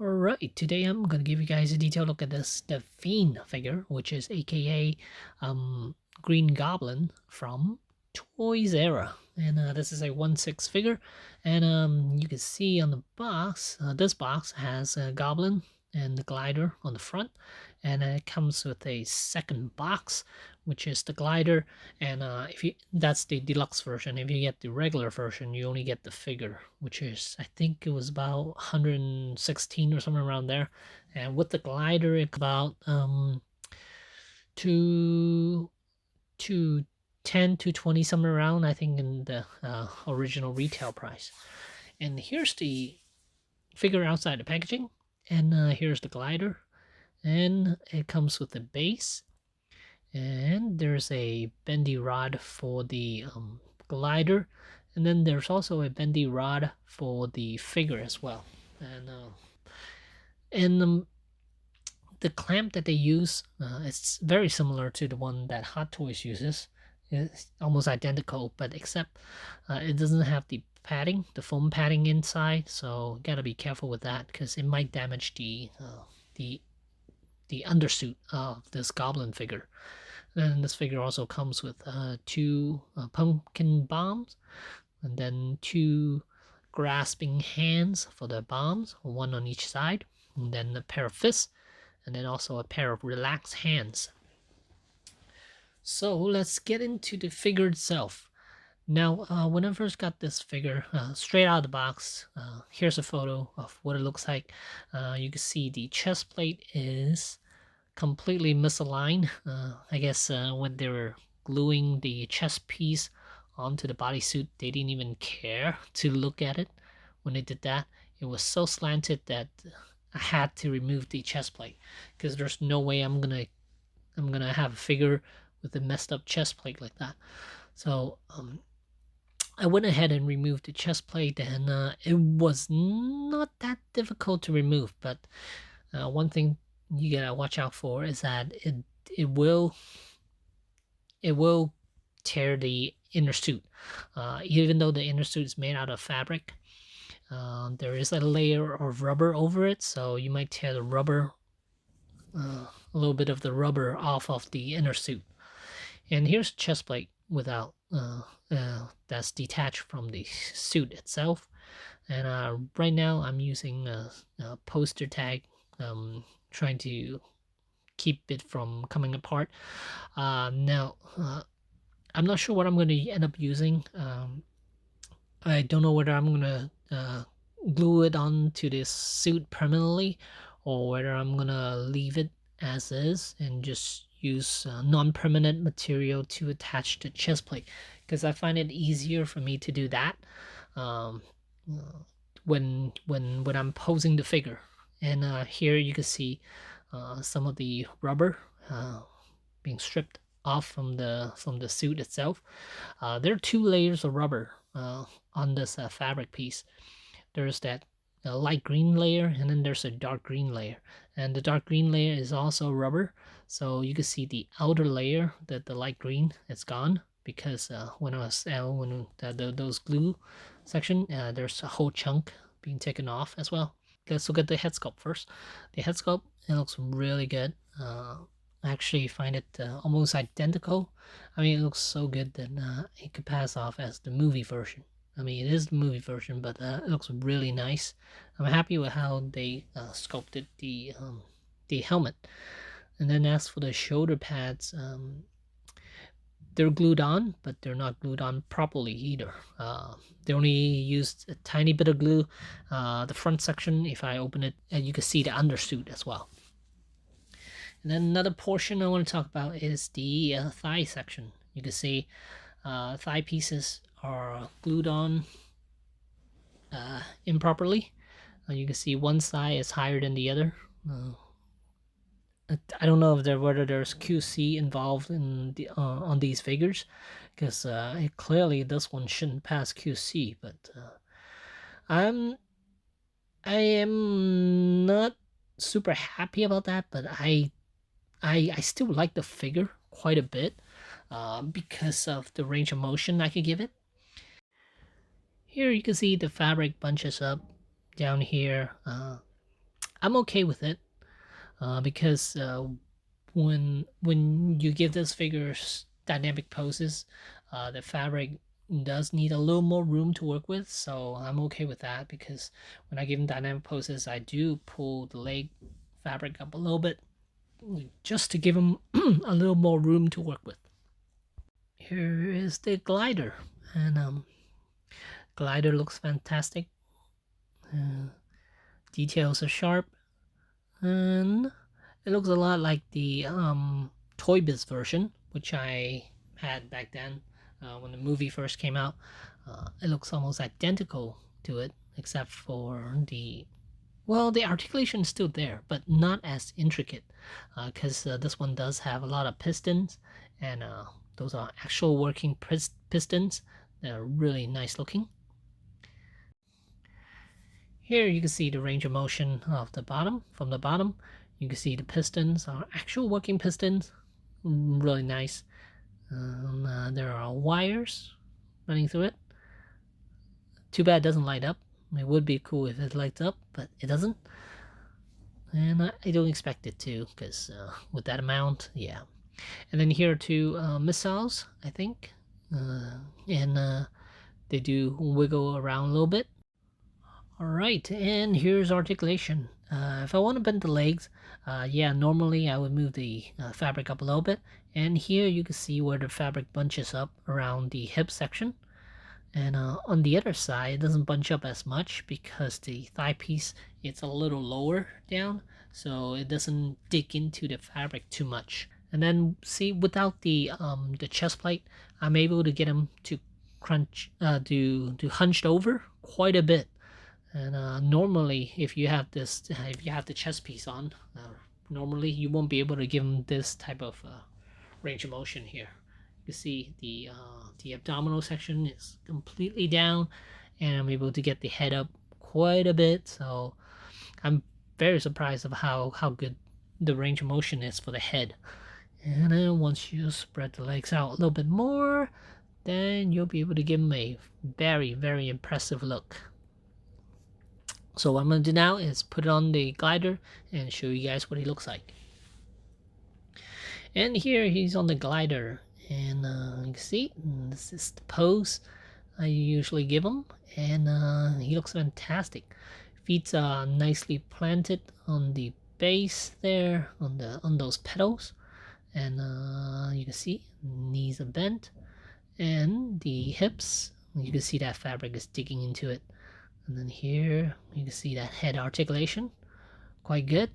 Alright, today I'm gonna give you guys a detailed look at the Fiend figure, which is aka Green Goblin from Toys Era. And this is a 1/6 figure, and you can see on the box, this box has a Goblin and the glider on the front, and it comes with a second box, which is the glider, and if you that's the deluxe version. If you get the regular version, you only get the figure, which is, I think it was about 116 or somewhere around there, and with the glider it's about to 10 to 20 somewhere around, I think, in the original retail price. And here's the figure outside the packaging, and here's the glider, and it comes with the base, and there's a bendy rod for the glider, and then there's also a bendy rod for the figure as well. And the clamp that they use, it's very similar to the one that Hot Toys uses. It's almost identical, but except it doesn't have the padding, the foam padding inside, so you gotta be careful with that because it might damage the undersuit of this Goblin figure. And this figure also comes with two pumpkin bombs, and then two grasping hands for the bombs, one on each side, and then a pair of fists, and then also a pair of relaxed hands. So let's get into the figure itself. Now, when I first got this figure, straight out of the box, here's a photo of what it looks like. You can see the chest plate is completely misaligned. I guess when they were gluing the chest piece onto the bodysuit, they didn't even care to look at it when they did that. It was so slanted that I had to remove the chest plate because there's no way I'm gonna have a figure with a messed up chest plate like that. So I went ahead and removed the chest plate, and it was not that difficult to remove. But one thing you gotta watch out for is that it will tear the inner suit. Even though the inner suit is made out of fabric, there is a layer of rubber over it, so you might tear the rubber, a little bit of the rubber off of the inner suit. And here's chest plate without that's detached from the suit itself. And right now I'm using a poster tag, trying to keep it from coming apart. Now I'm not sure what I'm going to end up using. I don't know whether I'm going to glue it onto this suit permanently, or whether I'm going to leave it as is and just use non-permanent material to attach the chest plate, because I find it easier for me to do that when I'm posing the figure. And here you can see some of the rubber being stripped off from the suit itself. There are two layers of rubber on this fabric piece. There's that light green layer, and then there's a dark green layer, and the dark green layer is also rubber. So you can see the outer layer, that the light green, it's gone, because when I was those glue section, there's a whole chunk being taken off as well. Let's look at the head sculpt first. The head sculpt, it looks really good. I actually find it almost identical. I mean, it looks so good that it could pass off as the movie version. I mean, it is the movie version, but it looks really nice. I'm happy with how they sculpted the helmet. And then as for the shoulder pads, they're glued on, but they're not glued on properly either. They only used a tiny bit of glue. The front section, if I open it, you can see the undersuit as well. And then another portion I want to talk about is the thigh section. You can see thigh pieces are glued on improperly. You can see one thigh is higher than the other. I don't know if whether there's QC involved in the on these figures, because clearly this one shouldn't pass QC. But I am not super happy about that. But I still like the figure quite a bit because of the range of motion I could give it. Here you can see the fabric bunches up down here. I'm okay with it because when you give those figures dynamic poses, the fabric does need a little more room to work with. So I'm okay with that because when I give them dynamic poses, I do pull the leg fabric up a little bit just to give them a little more room to work with. Here is the glider, and glider looks fantastic. Details are sharp, and it looks a lot like the Toy Biz version, which I had back then when the movie first came out. It looks almost identical to it, except for the articulation is still there, but not as intricate, because this one does have a lot of pistons, and those are actual working pistons. They're really nice looking. Here you can see the range of motion of the bottom. From the bottom, you can see the pistons are actual working pistons. Really nice. There are wires running through it. Too bad it doesn't light up. It would be cool if it lights up, but it doesn't. And I don't expect it to, because with that amount, yeah. And then here are two missiles, I think. And they do wiggle around a little bit. Alright, and here's articulation. If I want to bend the legs, yeah, normally I would move the fabric up a little bit. And here you can see where the fabric bunches up around the hip section. And on the other side, it doesn't bunch up as much because the thigh piece, it's a little lower down. So it doesn't dig into the fabric too much. And then see, without the chest plate, I'm able to get them to hunched over quite a bit. And normally, if you have the chest piece on, normally you won't be able to give them this type of range of motion here. You see the abdominal section is completely down, and I'm able to get the head up quite a bit. So I'm very surprised of how good the range of motion is for the head. And then once you spread the legs out a little bit more, then you'll be able to give them a very, very impressive look. So what I'm going to do now is put it on the glider and show you guys what he looks like. And here he's on the glider, and you can see this is the pose I usually give him, and he looks fantastic. Feet are nicely planted on the base there, on those pedals, and you can see knees are bent, and the hips, you can see that fabric is digging into it. And then here you can see that head articulation, quite good.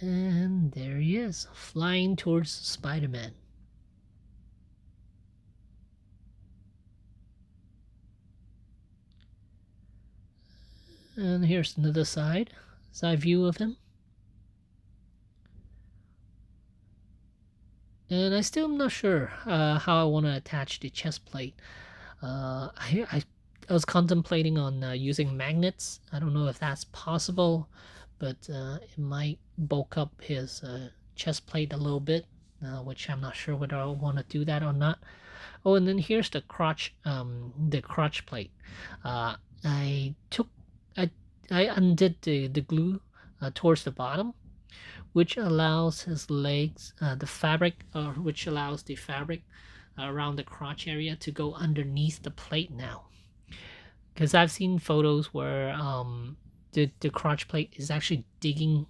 And there he is, flying towards Spider-Man. And here's another side view of him. And I still am not sure how I want to attach the chest plate. I was contemplating on using magnets. I don't know if that's possible, but it might bulk up his chest plate a little bit, which I'm not sure whether I want to do that or not. Oh, and then here's the crotch plate. I undid the glue towards the bottom, which allows his legs, which allows the fabric around the crotch area to go underneath the plate now. Because I've seen photos where the crotch plate is actually digging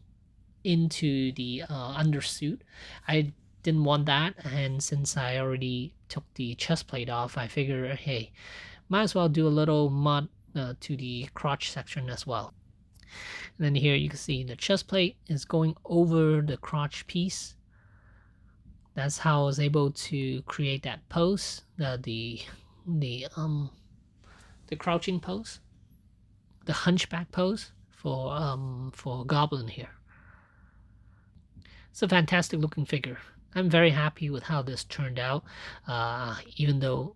into the undersuit. I didn't want that, and since I already took the chest plate off, I figured, hey, might as well do a little mod to the crotch section as well. And then here you can see the chest plate is going over the crotch piece. That's how I was able to create that pose, the crouching pose, the hunchback pose for Goblin here. It's a fantastic looking figure. I'm very happy with how this turned out, even though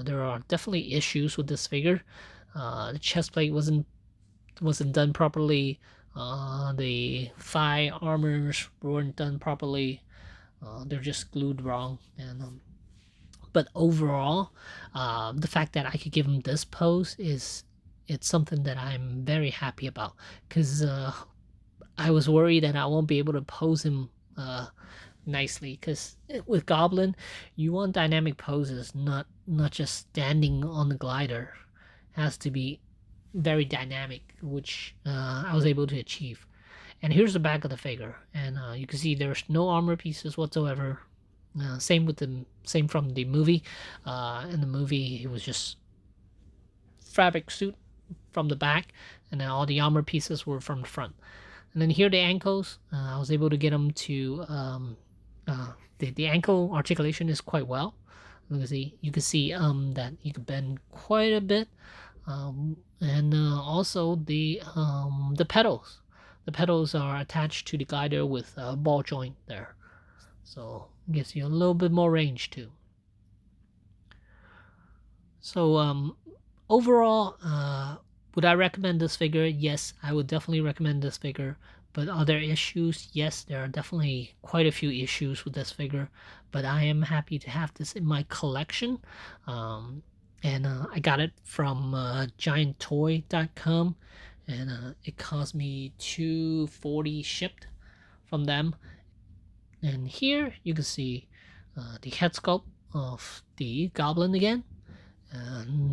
there are definitely issues with this figure. The chest plate wasn't done properly. The thigh armors weren't done properly. They're just glued wrong. And but overall, the fact that I could give him this pose it's something that I'm very happy about, because I was worried that I won't be able to pose him nicely, because with Goblin, you want dynamic poses, not just standing on the glider. It has to be very dynamic, which I was able to achieve. And here's the back of the figure, and you can see there's no armor pieces whatsoever. Same from the movie. In the movie, it was just fabric suit from the back, and then all the armor pieces were from the front. And then here the ankles, I was able to get them to the ankle articulation is quite well. You can see that you can bend quite a bit, and also the pedals. The pedals are attached to the glider with a ball joint there, so it gives you a little bit more range too. So overall, would I recommend this figure? Yes, I would definitely recommend this figure. But are there issues? Yes, there are definitely quite a few issues with this figure. But I am happy to have this in my collection. And I got it from gianttoy.com. And it cost me $240 shipped from them. And here you can see the head sculpt of the Goblin again.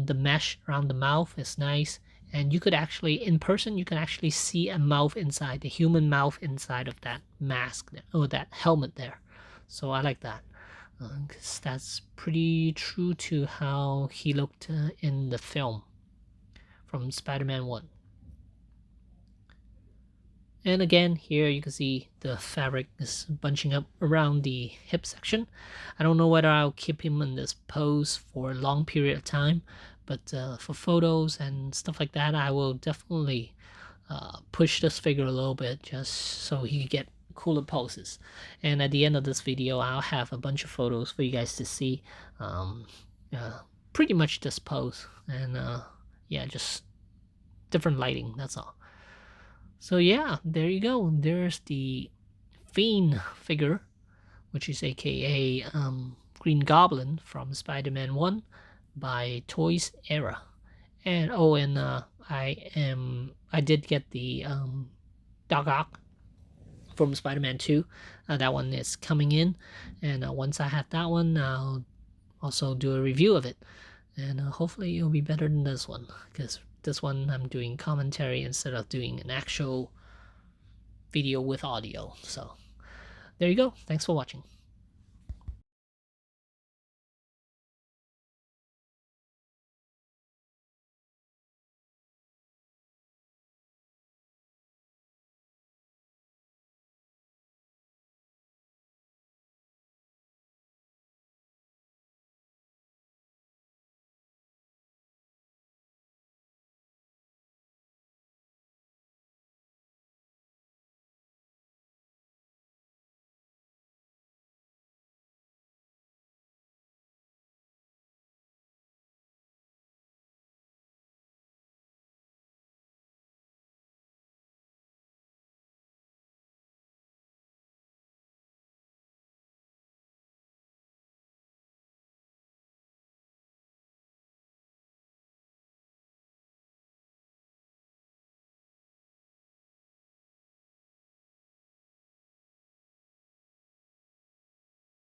The mesh around the mouth is nice, and you could actually, in person, you can actually see a mouth inside, the human mouth inside of that mask there, or that helmet there. So I like that, because that's pretty true to how he looked in the film from Spider-Man 1. And again, here you can see the fabric is bunching up around the hip section. I don't know whether I'll keep him in this pose for a long period of time, but for photos and stuff like that, I will definitely push this figure a little bit just so he can get cooler poses. And at the end of this video, I'll have a bunch of photos for you guys to see. Pretty much this pose, and yeah, just different lighting, that's all. So yeah, there you go. There's the Fiend figure, which is aka Green Goblin from Spider-Man 1 by Toys Era. And I did get the Doc Ock from Spider-Man 2. That one is coming in, and once I have that one, I'll also do a review of it. And hopefully it'll be better than this one, because this one I'm doing commentary instead of doing an actual video with audio. So there you go. Thanks for watching.